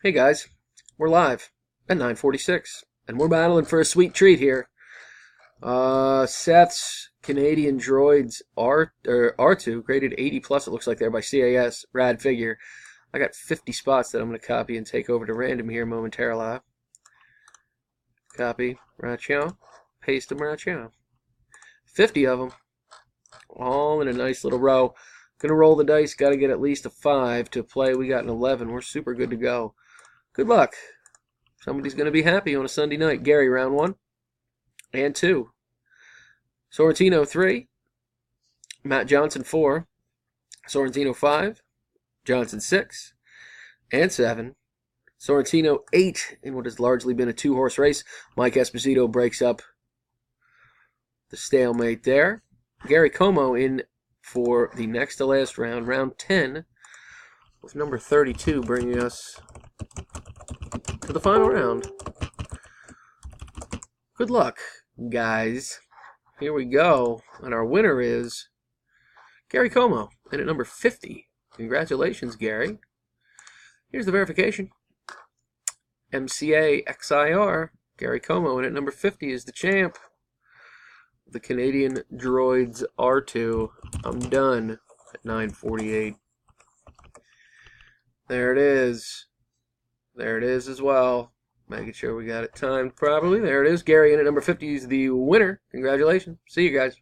Hey guys, we're live at 9:46, and we're battling for a sweet treat here. Seth's Canadian Droids R2 graded 80 plus. It looks like there by CAS. Rad figure. I got 50 spots that I'm going to copy and take over to random here momentarily. Copy, right here. Paste them right here. 50 of them, all in a nice little row. Gonna roll the dice. Got to get at least a 5 to play. We got an 11. We're super good to go. Good luck. Somebody's going to be happy on a Sunday night. Gary, round 1 and 2. Sorrentino 3. Matt Johnson 4. Sorrentino 5. Johnson 6 and 7. Sorrentino 8 in what has largely been a 2-horse race. Mike Esposito breaks up the stalemate there. Gary Como in for the next to last round, round 10, with number 32 bringing us to the final round. Good luck, guys. Here we go. And our winner is Gary Como, and at number 50. Congratulations, Gary. Here's the verification. MCA XIR, Gary Como, and at number 50 is the champ. The Canadian Droids R2. I'm done at 9:48. There it is. There it is as well. Making sure we got it timed properly. There it is. Gary in at number 50 is the winner. Congratulations. See you guys.